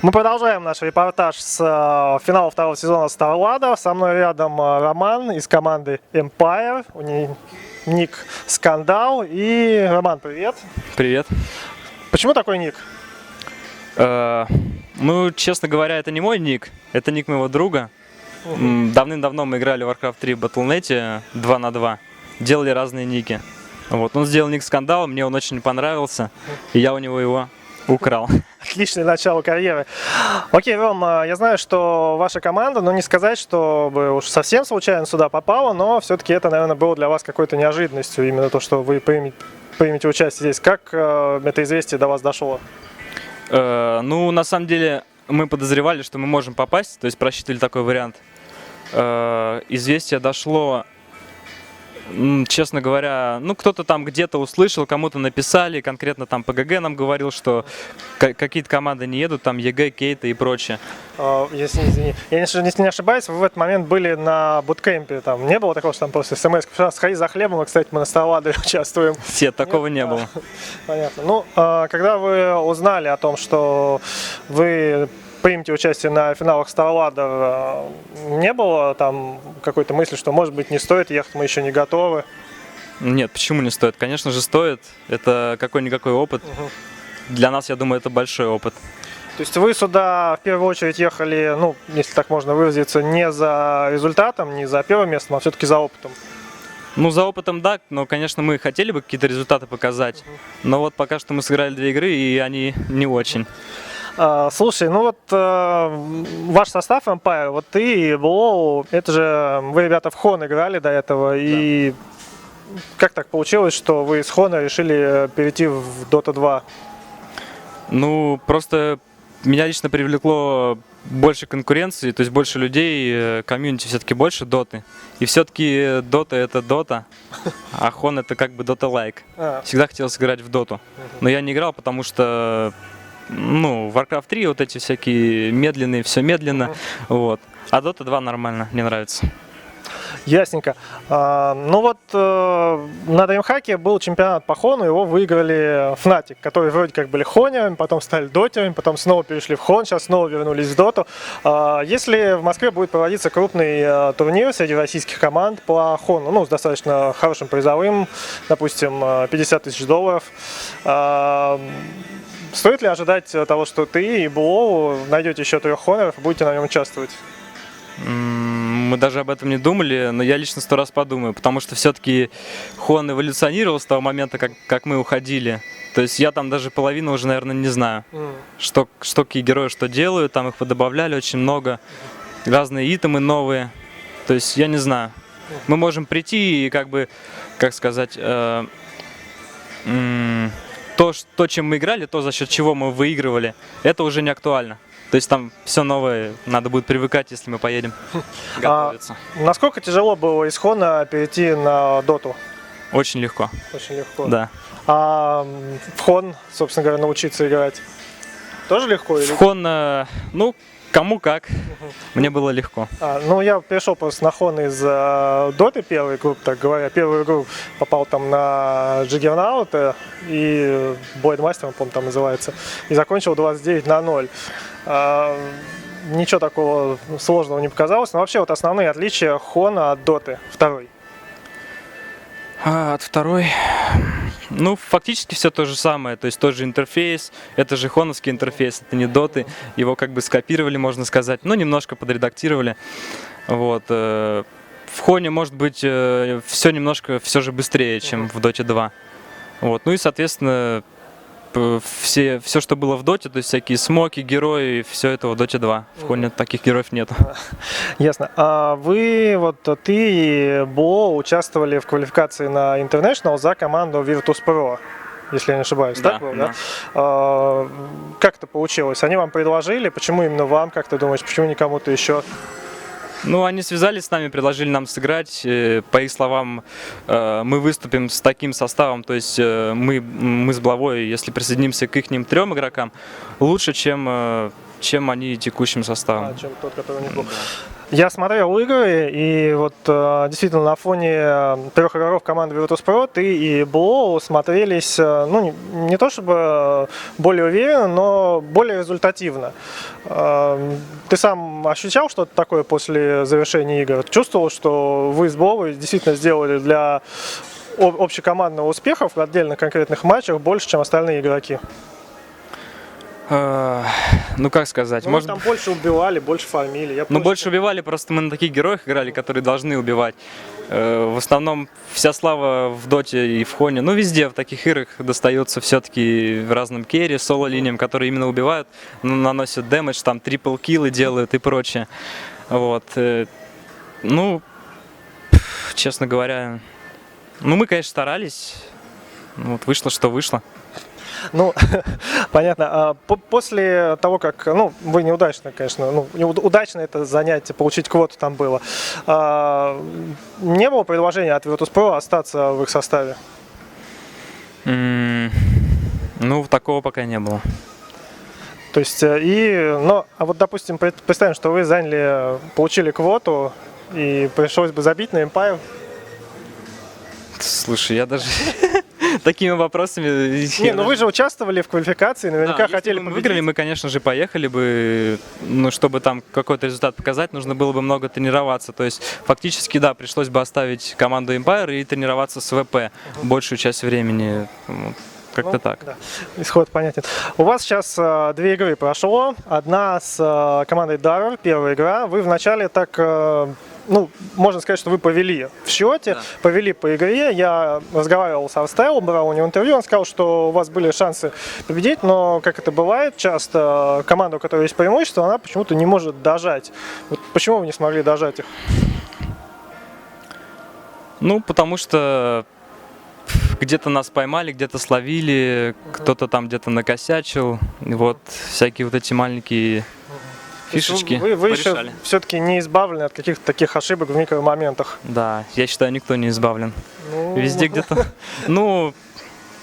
Мы продолжаем наш репортаж с финала второго сезона StarLadder. Со мной рядом Роман из команды Empire. У него ник Скандал. И Роман, привет. Привет. Почему такой ник? Ну, честно говоря, это не мой ник, это ник моего друга. Давным-давно мы играли в Warcraft 3 в Battle.net 2 на 2, делали разные ники. Вот, он сделал ник Скандал, мне он очень понравился, и я у него его украл. Отличное начало карьеры. Окей, Ром, я знаю, что ваша команда, но не сказать, чтобы уж совсем случайно сюда попала, но все-таки это, наверное, было для вас какой-то неожиданностью, именно то, что вы примете участие здесь. Как это известие до вас дошло? Ну, на самом деле, мы подозревали, что мы можем попасть, то есть просчитывали такой вариант. Известие дошло, честно говоря, ну, кто-то там где-то услышал, кому-то написали, конкретно там ПГГ нам говорил, что какие-то команды не едут, там ЕГЭ, Кейта и прочее. Извини. Я, если не ошибаюсь, вы в этот момент были на буткемпе, там не было такого, что там просто смс, сходи за хлебом, кстати, мы на StarLadder участвуем. Нет, такого не было. Понятно. Ну, когда вы узнали о том, что вы примете участие на финалах StarLadder, не было там какой-то мысли, что, может быть, не стоит ехать, мы еще не готовы? Нет, почему не стоит? Конечно же стоит. Это какой-никакой опыт. Для нас, я думаю, это большой опыт. То есть вы сюда в первую очередь ехали, ну, если так можно выразиться, не за результатом, не за первым местом, а все-таки за опытом? Ну, за опытом, да, но, конечно, мы хотели бы какие-то результаты показать, но вот пока что мы сыграли 2 игры, и они не очень. Слушай, ну вот ваш состав Empire, вот ты и Blow, это же вы, ребята, в Хон играли до этого, и как так получилось, что вы с Хона решили перейти в Dota 2? Ну, просто меня лично привлекло больше конкуренции, то есть больше людей, комьюнити все-таки больше доты. И все-таки дота это дота, а Хон это как бы дота-лайк. Всегда хотелось играть в доту, но я не играл, потому что, ну, Warcraft 3 вот эти всякие медленные, все медленно, вот. А Dota 2 нормально, мне нравится. Ясненько. Ну вот на DreamHack был чемпионат по Хону, его выиграли Fnatic, которые вроде как были хонерами, потом стали дотерами, потом снова перешли в Хон, сейчас снова вернулись в доту. Если в Москве будет проводиться крупный турнир среди российских команд по Хону, ну, с достаточно хорошим призовым, допустим, $50 000, стоит ли ожидать того, что ты и Blow найдете еще 3 хоноров и будете на нем участвовать? Мы даже об этом не думали, но я лично 100 раз подумаю, потому что все-таки Хон эволюционировал с того момента, как мы уходили. То есть я там даже половину уже, наверное, не знаю, что какие герои что делают, там их подобавляли очень много, разные итемы новые, то есть я не знаю. Мы можем прийти и как бы, как сказать, то, чем мы играли, то, за счет чего мы выигрывали, это уже не актуально. То есть там все новое, надо будет привыкать, если мы поедем готовиться. Насколько тяжело было из Хона перейти на доту? Очень легко. Очень легко. Да. А в Хон, собственно говоря, научиться играть тоже легко? В Хон, ну, кому как. Мне было легко. Ну, я перешел просто на Хон из доты первой группы, так говоря. Первую игру попал там на Джиггернаута и Блейдмастером, по-моему, там называется. И закончил 29-0. Ничего такого сложного не показалось. Но вообще вот основные отличия Хона от доты второй. От второй? Ну, фактически все то же самое, то есть тот же интерфейс, это же хоновский интерфейс, это не доты, его как бы скопировали, можно сказать, но немножко подредактировали. Вот. В Хоне, может быть, все немножко все же быстрее, чем в Доте 2. Вот. Ну и, соответственно, все, что было в Доте, то есть всякие смоки, герои, все это в Доте 2. В Хоне таких героев нет. Ясно. А вы, вот ты и Бло участвовали в квалификации на International за команду Virtus.pro, если я не ошибаюсь, да, так было, да? Как это получилось? Они вам предложили, почему именно вам, как ты думаешь, почему не кому-то еще? Ну, они связались с нами, предложили нам сыграть. По их словам, мы выступим с таким составом, то есть мы с Блавой, если присоединимся к их 3 игрокам, лучше, чем чем они текущим составом. Чем тот, который не был. Я смотрел игры, и вот действительно на фоне трех игроков команды Virtus.pro ты и Blow смотрелись, ну, не то чтобы более уверенно, но более результативно. Ты сам ощущал что-то такое после завершения игр? Чувствовал, что вы с Blow действительно сделали для общекомандного успеха в отдельных конкретных матчах больше, чем остальные игроки? Ну, как сказать, Ну, может там больше убивали, больше фармили. Ну, больше убивали, просто мы на таких героях играли, которые должны убивать. В основном вся слава в доте и в хоне, ну, везде в таких играх достается все-таки разным керри, соло-линиям, которые именно убивают, наносят дэмэдж, там, трипл-киллы делают и прочее. Вот. Ну, честно говоря, ну, мы, конечно, старались, вот, вышло, что вышло. Ну, понятно. После того, как, ну, вы неудачно, конечно, ну, удачно это занятие, получить квоту там было, не было предложения от Virtus.pro остаться в их составе? Ну, такого пока не было. То есть, ну, а вот, допустим, представим, что вы получили квоту, и пришлось бы забить на Empire. Слушай, я даже такими вопросами... Не, ну вы же участвовали в квалификации, наверняка хотели бы мы победить. выиграли, мы, конечно же, поехали бы, ну, чтобы там какой-то результат показать, нужно было бы много тренироваться. То есть, фактически, да, пришлось бы оставить команду Empire и тренироваться с ВП большую часть времени. Вот, как-то Ну, так. Да. Исход понятен. У вас сейчас 2 игры прошло. Одна с командой Darror, первая игра. Вы вначале так, ну, можно сказать, что вы повели в счете, Да. повели по игре. Я разговаривал с Арстайлом, брал у него интервью, он сказал, что у вас были шансы победить, но, как это бывает, часто команда, у которой есть преимущество, она почему-то не может дожать. Вот почему вы не смогли дожать их? Ну, потому что где-то нас поймали, где-то словили, кто-то там где-то накосячил. И вот всякие вот эти маленькие фишечки Вы еще порешали. все-таки не избавлены от каких-то таких ошибок в микромоментах. Да, я считаю, никто не избавлен. Ну, Везде где-то, ну,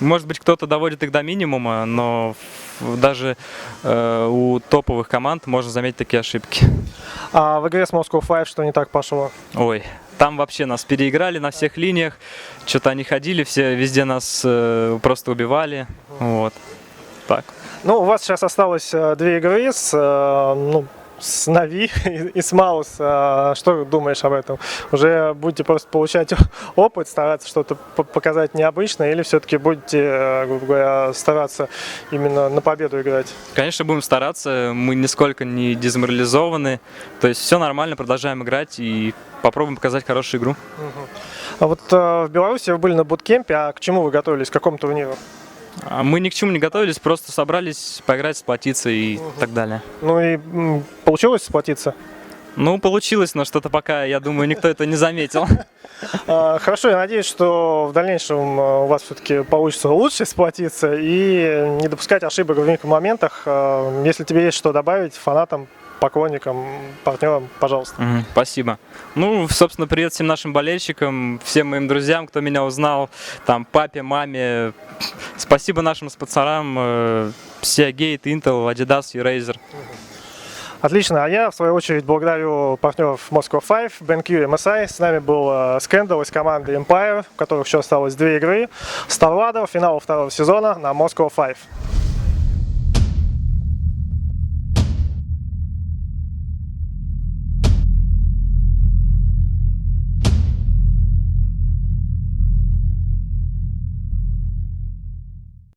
может быть, кто-то доводит их до минимума, но даже у топовых команд можно заметить такие ошибки. А в игре с Moscow Five что не так пошло? Ой, там вообще нас переиграли на всех линиях, что-то они ходили, все везде нас просто убивали, вот, так. Ну, у вас сейчас осталось 2 игры с Нави и с Маус. Что думаешь об этом? Уже будете просто получать опыт, стараться что-то показать необычное, или все-таки будете, грубо говоря, стараться именно на победу играть? Конечно, будем стараться, мы нисколько не дезморализованы, то есть все нормально, продолжаем играть и попробуем показать хорошую игру. А вот в Беларуси вы были на буткемпе, а к чему вы готовились, к какому турниру? А мы ни к чему не готовились, просто собрались поиграть, сплотиться и так далее. Ну и получилось сплотиться? Ну, получилось, но что-то пока, я думаю, никто это не заметил. Хорошо, я надеюсь, что в дальнейшем у вас все-таки получится лучше сплотиться и не допускать ошибок в микромоментах. Если тебе есть что добавить фанатам, поклонникам, партнерам, пожалуйста. Спасибо. Ну, собственно, привет всем нашим болельщикам, всем моим друзьям, кто меня узнал, там, папе, маме. Спасибо нашим спонсорам, Seagate, Intel, Adidas и Razer. Отлично. А я, в свою очередь, благодарю партнеров Moscow Five, BenQ и MSI. С нами был Scandal из команды Empire, в которых еще осталось 2 игры. Старладер, финал 2-го сезона на Moscow Five.